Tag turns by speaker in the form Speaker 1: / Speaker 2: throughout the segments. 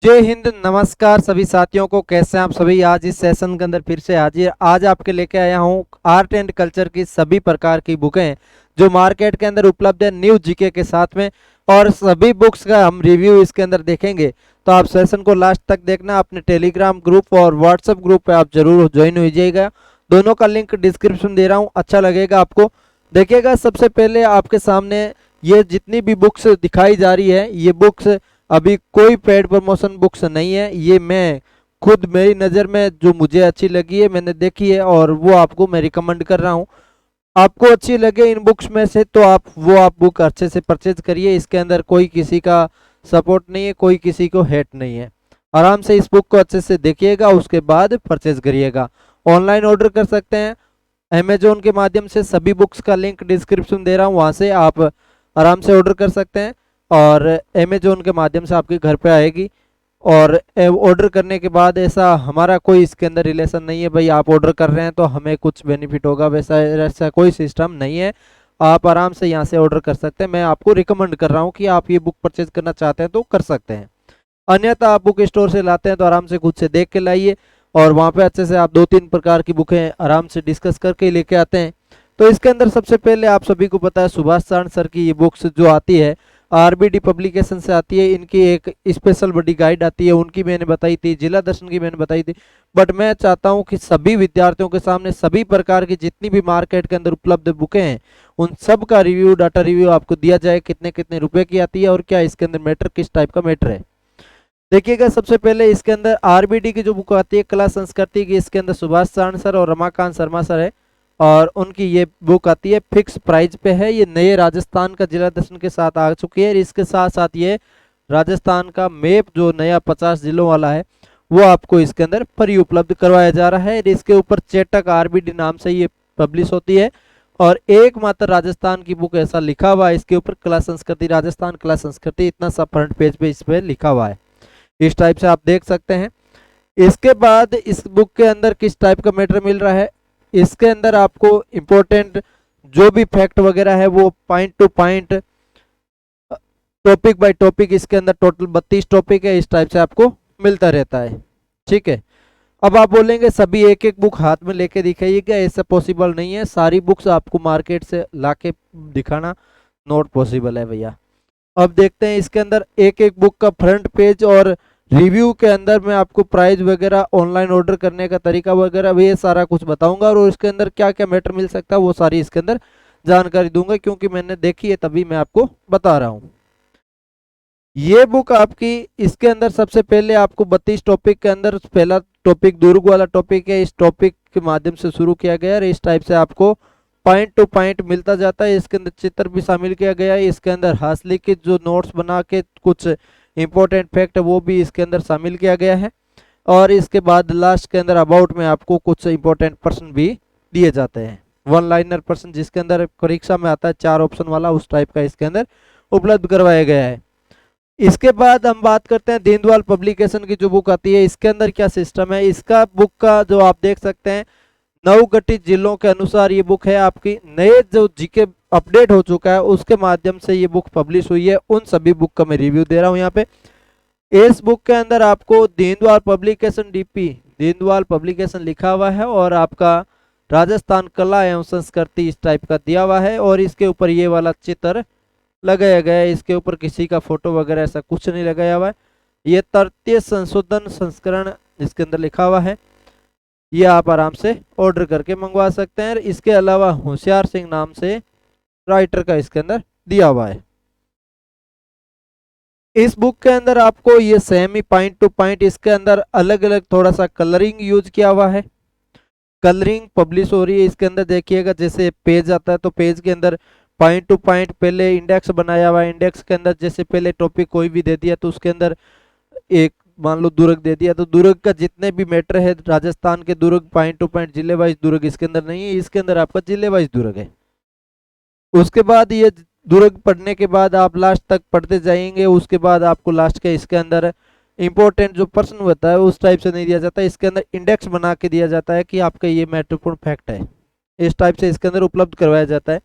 Speaker 1: जय हिंद। नमस्कार सभी साथियों को, कैसे हैं आप सभी। आज इस सेशन के अंदर फिर से हाजिर। आज आपके लेके आया हूँ आर्ट एंड कल्चर की सभी प्रकार की बुकें जो मार्केट के अंदर उपलब्ध है न्यू जीके के साथ में, और सभी बुक्स का हम रिव्यू इसके अंदर देखेंगे। तो आप सेशन को लास्ट तक देखना। अपने टेलीग्राम ग्रुप और व्हाट्सएप ग्रुप पे आप जरूर ज्वाइन हो जाइएगा। दोनों का लिंक डिस्क्रिप्शन दे रहा हूँ, अच्छा लगेगा आपको। देखिएगा, सबसे पहले आपके सामने ये जितनी भी बुक्स दिखाई जा रही है, ये बुक्स अभी कोई पेड प्रमोशन बुक्स नहीं है। ये मैं खुद, मेरी नज़र में जो मुझे अच्छी लगी है, मैंने देखी है और वो आपको मैं रिकमेंड कर रहा हूँ। आपको अच्छी लगे इन बुक्स में से तो आप बुक अच्छे से परचेज करिए। इसके अंदर कोई किसी का सपोर्ट नहीं है, कोई किसी को हेट नहीं है। आराम से इस बुक को अच्छे से देखिएगा, उसके बाद परचेज करिएगा। ऑनलाइन ऑर्डर कर सकते हैं अमेजोन के माध्यम से। सभी बुक्स का लिंक डिस्क्रिप्शन दे रहा हूँ, वहाँ से आप आराम से ऑर्डर कर सकते हैं और अमेजोन के माध्यम से आपके घर पे आएगी। और ऑर्डर करने के बाद ऐसा हमारा कोई इसके अंदर रिलेशन नहीं है, भाई आप ऑर्डर कर रहे हैं तो हमें कुछ बेनिफिट होगा, वैसा ऐसा कोई सिस्टम नहीं है। आप आराम से यहाँ से ऑर्डर कर सकते हैं। मैं आपको रिकमेंड कर रहा हूँ कि आप ये बुक परचेज करना चाहते हैं तो कर सकते हैं। अन्यथा आप बुक स्टोर से लाते हैं तो आराम से खुद से देख के लाइए, और वहाँ पे अच्छे से आप 2-3 प्रकार की बुकें आराम से डिस्कस करके लेके आते हैं। तो इसके अंदर सबसे पहले आप सभी को पता है सुभाष चरण सर की ये बुक्स जो आती है आरबीडी पब्लिकेशन से आती है। इनकी एक स्पेशल बड़ी गाइड आती है, उनकी मैंने बताई थी, जिला दर्शन की मैंने बताई थी। बट मैं चाहता हूं कि सभी विद्यार्थियों के सामने सभी प्रकार की जितनी भी मार्केट के अंदर उपलब्ध बुकें हैं उन सब का रिव्यू, डाटा रिव्यू आपको दिया जाए, कितने कितने रुपए की आती है और क्या इसके अंदर मैटर, किस टाइप का मैटर है। देखिएगा, सबसे पहले इसके अंदर आरबीडी की जो बुक आती है कला संस्कृति की, इसके अंदर सुभाष चरण सर और रमाकांत शर्मा सर है, और उनकी ये बुक आती है फिक्स प्राइस पे है। ये नए राजस्थान का जिला दर्शन के साथ आ चुकी है। इसके साथ साथ ये राजस्थान का मैप जो नया 50 जिलों वाला है वो आपको इसके अंदर फ्री उपलब्ध करवाया जा रहा है। इसके ऊपर चेटक आरबीडी नाम से ये पब्लिश होती है, और एकमात्र राजस्थान की बुक ऐसा लिखा हुआ है इसके ऊपर, कला संस्कृति, राजस्थान कला संस्कृति, इतना सा फ्रंट पेज पे इस पे लिखा हुआ है। इस टाइप से आप देख सकते हैं। इसके बाद इस बुक के अंदर किस टाइप का मैटर मिल रहा है, इसके अंदर आपको इंपॉर्टेंट जो भी फैक्ट वगैरह है वो point two point, topic by topic, इसके अंदर टोटल 32 टॉपिक है। इस टाइप से आपको मिलता रहता है। ठीक है। अब आप बोलेंगे सभी एक एक बुक हाथ में लेके दिखाइएगा, ऐसा पॉसिबल नहीं है। सारी बुक्स आपको मार्केट से लाके दिखाना नॉट पॉसिबल है भैया। अब देखते हैं इसके अंदर एक एक बुक का फ्रंट पेज और रिव्यू के अंदर मैं आपको प्राइस वगैरह, ऑनलाइन ऑर्डर करने का तरीका वगैरह ये सारा कुछ बताऊंगा, और इसके अंदर क्या क्या मैटर मिल सकता है वो सारी इसके अंदर जानकारी दूंगा, क्योंकि मैंने देखी है तभी मैं आपको बता रहा हूँ। ये बुक आपकी, इसके अंदर सबसे पहले आपको 32 टॉपिक के अंदर पहला टॉपिक दुर्ग वाला टॉपिक है। इस टॉपिक के माध्यम से शुरू किया गया है। इस टाइप से आपको पॉइंट टू पॉइंट मिलता जाता है। इसके अंदर चित्र भी शामिल किया गया है। इसके अंदर हास्यलिखित जो नोट्स बना के कुछ इंपॉर्टेंट फैक्ट है वो भी इसके अंदर शामिल किया गया है। और इसके बाद लास्ट के अंदर अबाउट में आपको कुछ इंपॉर्टेंट प्रश्न भी दिए जाते हैं, वन लाइनर प्रश्न, जिसके अंदर परीक्षा में आता है 4 ऑप्शन वाला, उस टाइप का इसके अंदर उपलब्ध करवाया गया है। इसके बाद हम बात करते हैं दीनदयाल पब्लिकेशन की जो बुक आती है, इसके अंदर क्या सिस्टम है। इसका बुक का जो आप देख सकते हैं 9 गठित जिलों के अनुसार ये बुक है आपकी। नए जो जीके अपडेट हो चुका है उसके माध्यम से ये बुक पब्लिश हुई है, उन सभी बुक का मैं रिव्यू दे रहा हूँ यहाँ पे। इस बुक के अंदर आपको Deendayal publication DP, Deendayal publication लिखा हुआ है, और आपका राजस्थान कला एवं संस्कृति इस टाइप का दिया हुआ है, और इसके ऊपर ये वाला चित्र लगाया गया है। इसके ऊपर किसी का फोटो वगैरह ऐसा कुछ नहीं लगाया हुआ है। ये तृतीय संशोधन संस्करण इसके अंदर लिखा हुआ है। ये आप आराम से ऑर्डर करके मंगवा सकते हैं। इसके अलावा होशियार सिंह नाम से राइटर का इसके अंदर दिया हुआ है। इस बुक के अंदर आपको ये सेम ही पॉइंट टू पॉइंट, इसके अंदर अलग अलग थोड़ा सा कलरिंग यूज किया हुआ है। कलरिंग पब्लिश हो रही है इसके अंदर। देखिएगा, जैसे पेज आता है तो पेज के अंदर पॉइंट टू पॉइंट पहले इंडेक्स बनाया हुआ है। इंडेक्स के अंदर जैसे पहले टॉपिक कोई भी दे दिया तो उसके अंदर एक, मान लो दुर्ग दे दिया तो दुर्ग का जितने भी मैटर है राजस्थान के दुर्ग, पॉइंट टू पॉइंट जिले वाइज दुर्ग इसके अंदर नहीं है, इसके अंदर आपका जिले वाइज दुर्ग है। उसके बाद ये दुर्ग पढ़ने के बाद आप लास्ट तक पढ़ते जाएंगे, उसके बाद आपको लास्ट के इसके अंदर इंपॉर्टेंट जो प्रश्न होता है उस टाइप से नहीं दिया जाता, इसके अंदर इंडेक्स बना के दिया जाता है कि आपका ये महत्वपूर्ण फैक्ट है। इस टाइप से इसके अंदर उपलब्ध करवाया जाता है।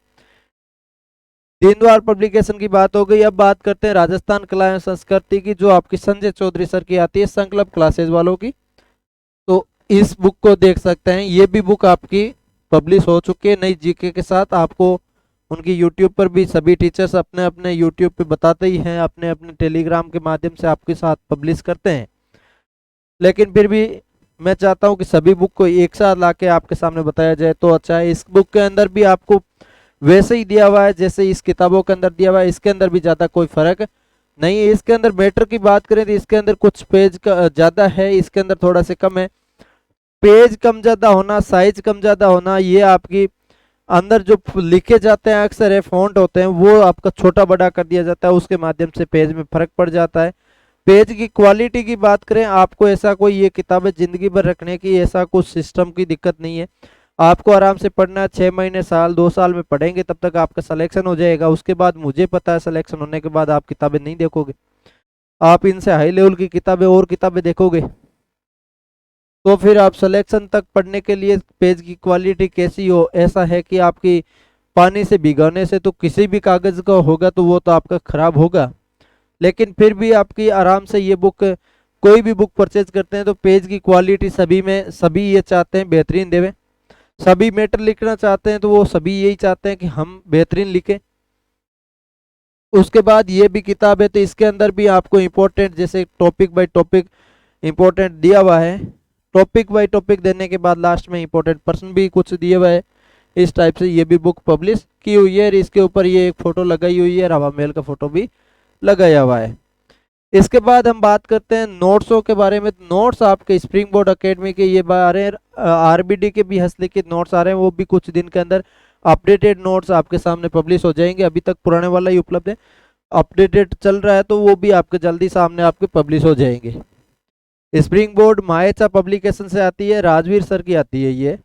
Speaker 1: दीनदयाल पब्लिकेशन की बात हो गई। अब बात करते हैं राजस्थान कला एवं संस्कृति की, जो आपकी संजय चौधरी सर की आती है संकल्प क्लासेस वालों की। तो इस बुक को देख सकते हैं, ये भी बुक आपकी पब्लिश हो चुकी है नई जीके के साथ। आपको उनकी यूट्यूब पर भी सभी टीचर्स अपने अपने यूट्यूब पे बताते ही हैं, अपने अपने टेलीग्राम के माध्यम से आपके साथ पब्लिश करते हैं। लेकिन फिर भी मैं चाहता हूं कि सभी बुक को एक साथ लाके आपके सामने बताया जाए तो अच्छा है। इस बुक के अंदर भी आपको वैसे ही दिया हुआ है जैसे इस किताबों के अंदर दिया हुआ है, इसके अंदर भी ज़्यादा कोई फर्क नहीं है। इसके अंदर मैटर की बात करें तो इसके अंदर कुछ पेज का ज़्यादा है, इसके अंदर थोड़ा से कम है। पेज कम ज़्यादा होना, साइज कम ज़्यादा होना, ये आपकी अंदर जो लिखे जाते हैं अक्सर है फॉन्ट होते हैं वो आपका छोटा बड़ा कर दिया जाता है, उसके माध्यम से पेज में फर्क पड़ जाता है। पेज की क्वालिटी की बात करें, आपको ऐसा कोई ये किताबें जिंदगी भर रखने की ऐसा कुछ सिस्टम की दिक्कत नहीं है। आपको आराम से पढ़ना है, 6 महीने साल 2 साल में पढ़ेंगे तब तक आपका सिलेक्शन हो जाएगा। उसके बाद मुझे पता है सिलेक्शन होने के बाद आप किताबें नहीं देखोगे, आप इनसे हाई लेवल की किताबें और किताबें देखोगे। तो फिर आप सिलेक्शन तक पढ़ने के लिए पेज की क्वालिटी कैसी हो, ऐसा है कि आपकी पानी से भिगोने से तो किसी भी कागज़ का होगा तो वो तो आपका खराब होगा। लेकिन फिर भी आपकी आराम से ये बुक, कोई भी बुक परचेज करते हैं तो पेज की क्वालिटी सभी में सभी ये चाहते हैं बेहतरीन देवें। सभी मैटर लिखना चाहते हैं तो वो सभी यही चाहते हैं कि हम बेहतरीन लिखें। उसके बाद ये भी किताब है तो इसके अंदर भी आपको इम्पोर्टेंट जैसे टॉपिक बाय टॉपिक इम्पोर्टेंट दिया हुआ है। टॉपिक बाय टॉपिक देने के बाद लास्ट में इम्पोर्टेंट पर्सन भी कुछ दिए हुआ है। इस टाइप से ये भी बुक पब्लिश की हुई है। इसके ऊपर ये एक फोटो लगाई हुई है, रावा मेल का फोटो भी लगाया हुआ है। इसके बाद हम बात करते हैं नोट्सों के बारे में। नोट्स आपके स्प्रिंग बोर्ड एकेडमी के ये आ रहे हैं, आरबीडी के भी हस्तलिखित नोट्स आ रहे हैं, वो भी कुछ दिन के अंदर अपडेटेड नोट्स आपके सामने पब्लिश हो जाएंगे। अभी तक पुराने वाला ही उपलब्ध है, अपडेटेड चल रहा है तो वो भी आपके जल्दी सामने आपके पब्लिश हो जाएंगे। स्प्रिंग बोर्ड माहेचा पब्लिकेशन से आती है, राजवीर सर की आती है। ये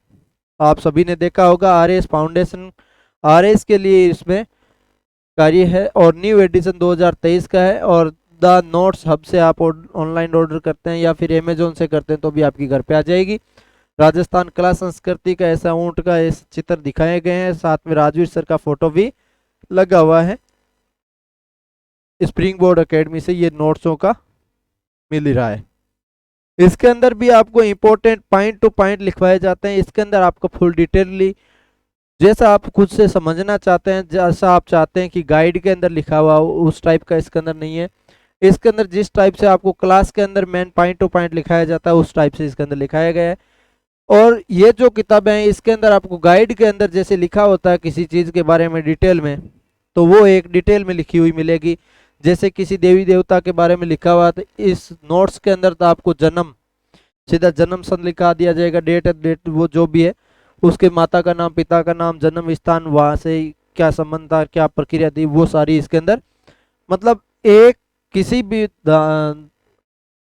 Speaker 1: आप सभी ने देखा होगा, आरएस फाउंडेशन आरएस के लिए इसमें कार्य है और न्यू एडिशन 2023 का है। और द नोट्स हब से आप ऑनलाइन ऑर्डर करते हैं या फिर अमेजोन से करते हैं तो भी आपकी घर पे आ जाएगी। राजस्थान कला संस्कृति का ऐसा ऊंट का ऐसे चित्र दिखाए गए हैं, साथ में राजवीर सर का फोटो भी लगा हुआ है। स्प्रिंग बोर्ड एकेडमी से ये नोट्सों का मिल रहा है। इसके अंदर भी आपको इंपॉर्टेंट पॉइंट टू पॉइंट लिखवाए जाते हैं। इसके अंदर आपको फुल डिटेलली जैसा आप खुद से समझना चाहते हैं, जैसा आप चाहते हैं कि गाइड के अंदर लिखा हुआ हो उस टाइप का इसके अंदर नहीं है। इसके अंदर जिस टाइप से आपको क्लास के अंदर मेन पॉइंट टू पॉइंट लिखाया जाता है उस टाइप से इसके अंदर लिखाया गया है। और ये जो किताबें हैं इसके अंदर आपको गाइड के अंदर जैसे लिखा होता है किसी चीज़ के बारे में डिटेल में, तो वो एक डिटेल में लिखी हुई मिलेगी। जैसे किसी देवी देवता के बारे में लिखा हुआ तो इस नोट्स के अंदर तो आपको जन्म सीधा जन्म सन लिखा दिया जाएगा, डेट वो जो भी है, उसके माता का नाम, पिता का नाम, जन्म स्थान, वहाँ से क्या संबंध था, क्या प्रक्रिया थी, वो सारी इसके अंदर मतलब एक किसी भी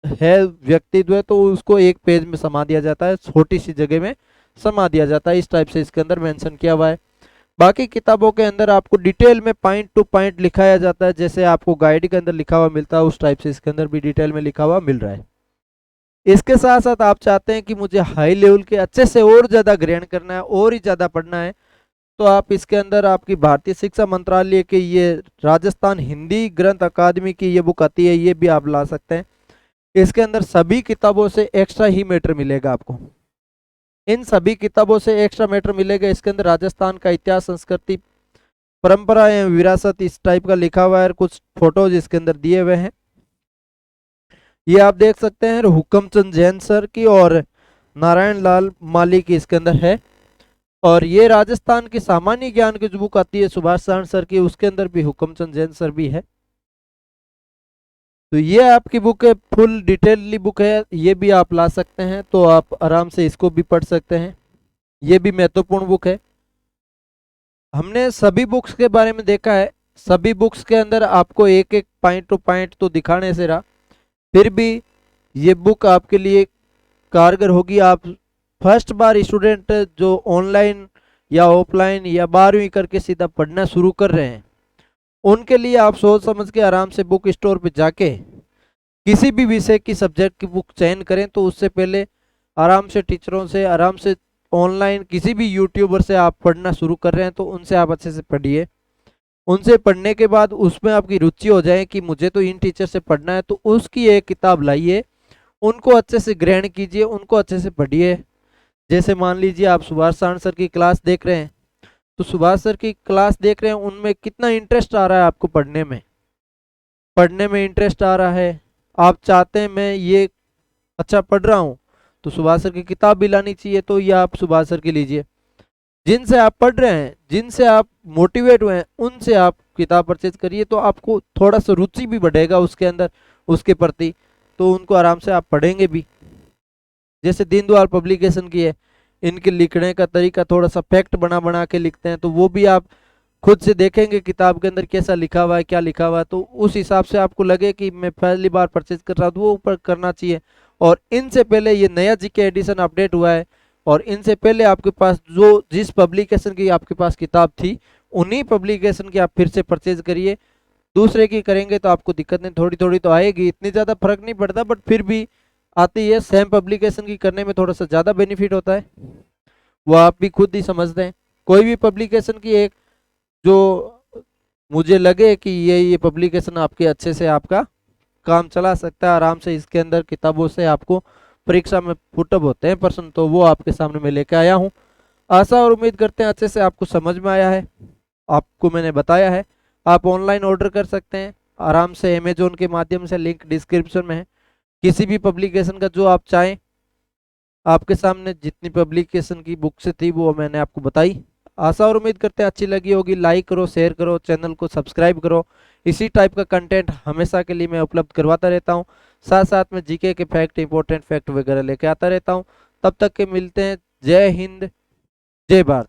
Speaker 1: है व्यक्तित्व है तो उसको एक पेज में समा दिया जाता है, छोटी सी जगह में समा दिया जाता है। इस टाइप से इसके अंदर मेंशन किया हुआ है। बाकी किताबों के अंदर आपको डिटेल में पॉइंट टू पॉइंट लिखाया जाता है, जैसे आपको गाइड के अंदर लिखा हुआ मिलता है उस टाइप से इसके अंदर भी डिटेल में लिखा हुआ मिल रहा है। इसके साथ साथ आप चाहते हैं कि मुझे हाई लेवल के अच्छे से और ज़्यादा ग्रहण करना है और ही ज़्यादा पढ़ना है, तो आप इसके अंदर आपकी भारतीय शिक्षा मंत्रालय के ये राजस्थान हिंदी ग्रंथ अकादमी की ये बुक आती है, ये भी आप ला सकते हैं। इसके अंदर सभी किताबों से एक्स्ट्रा ही मैटर मिलेगा आपको, इन सभी किताबों से एक्स्ट्रा मैटर मिलेगा। इसके अंदर राजस्थान का इतिहास, संस्कृति, परंपरा एवं विरासत इस टाइप का लिखा हुआ है। कुछ फोटोज इसके अंदर दिए हुए हैं, ये आप देख सकते हैं हुक्मचंद जैन सर की और नारायण लाल माली की इसके अंदर है। और ये राजस्थान की सामान्य ज्ञान की जो बुक आती है सुभाष चरण सर की, उसके अंदर भी हुक्मचंद जैन सर भी है। तो ये आपकी बुक है, फुल डिटेलली बुक है, ये भी आप ला सकते हैं तो आप आराम से इसको भी पढ़ सकते हैं। ये भी महत्वपूर्ण बुक है। हमने सभी बुक्स के बारे में देखा है, सभी बुक्स के अंदर आपको एक एक पॉइंट टू पॉइंट तो दिखाने से रहा, फिर भी ये बुक आपके लिए कारगर होगी। आप फर्स्ट बार स्टूडेंट जो ऑनलाइन या ऑफलाइन या 12वीं करके सीधा पढ़ना शुरू कर रहे हैं, उनके लिए आप सोच समझ के आराम से बुक स्टोर पे जाके किसी भी विषय की सब्जेक्ट की बुक चयन करें। तो उससे पहले आराम से टीचरों से, आराम से ऑनलाइन किसी भी यूट्यूबर से आप पढ़ना शुरू कर रहे हैं तो उनसे आप अच्छे से पढ़िए। उनसे पढ़ने के बाद उसमें आपकी रुचि हो जाए कि मुझे तो इन टीचर से पढ़ना है, तो उसकी एक किताब लाइए, उनको अच्छे से ग्रहण कीजिए, उनको अच्छे से पढ़िए। जैसे मान लीजिए आप सुभाष चंद्र सर की क्लास देख रहे हैं, तो सुभाष सर की क्लास देख रहे हैं, उनमें कितना इंटरेस्ट आ रहा है आपको पढ़ने में इंटरेस्ट आ रहा है, आप चाहते हैं मैं ये अच्छा पढ़ रहा हूँ, तो सुभाष सर की किताब भी लानी चाहिए, तो ये आप सुभाष सर की लीजिए। जिनसे आप पढ़ रहे हैं, जिनसे आप मोटिवेट हुए हैं, उनसे आप किताब परचेज करिए, तो आपको थोड़ा सा रुचि भी बढ़ेगा उसके अंदर, उसके प्रति, तो उनको आराम से आप पढ़ेंगे भी। जैसे दीनदयाल पब्लिकेशन की है, इनके लिखने का तरीका थोड़ा सा फैक्ट बना बना के लिखते हैं, तो वो भी आप खुद से देखेंगे किताब के अंदर कैसा लिखा हुआ है, क्या लिखा हुआ है, तो उस हिसाब से आपको लगे कि मैं पहली बार परचेज कर रहा हूँ, तो वो ऊपर करना चाहिए। और इनसे पहले ये नया जीके एडिशन अपडेट हुआ है, और इनसे पहले आपके पास जो जिस पब्लिकेशन की आपके पास किताब थी, उन्हीं पब्लिकेशन की आप फिर से परचेज करिए। दूसरे की करेंगे तो आपको दिक्कत नहीं, थोड़ी थोड़ी तो आएगी, इतनी ज़्यादा फर्क नहीं पड़ता, बट फिर भी आती है। सेम पब्लिकेशन की करने में थोड़ा सा ज़्यादा बेनिफिट होता है, वो आप भी खुद ही समझते हैं। कोई भी पब्लिकेशन की एक जो मुझे लगे कि ये पब्लिकेशन आपके अच्छे से आपका काम चला सकता है, आराम से इसके अंदर किताबों से आपको परीक्षा में पुटअप होते हैं प्रश्न, तो वो आपके सामने मैं लेके आया हूँ। आशा और उम्मीद करते हैं अच्छे से आपको समझ में आया है, आपको मैंने बताया है। आप ऑनलाइन ऑर्डर कर सकते हैं आराम से अमेजोन के माध्यम से, लिंक डिस्क्रिप्शन में है। किसी भी पब्लिकेशन का जो आप चाहें, आपके सामने जितनी पब्लिकेशन की बुक्स थी वो मैंने आपको बताई। आशा और उम्मीद करते हैं अच्छी लगी होगी। लाइक करो, शेयर करो, चैनल को सब्सक्राइब करो। इसी टाइप का कंटेंट हमेशा के लिए मैं उपलब्ध करवाता रहता हूँ, साथ साथ में जीके के फैक्ट, इंपॉर्टेंट फैक्ट वगैरह लेके आता रहता हूँ। तब तक के मिलते हैं। जय हिंद, जय भारत।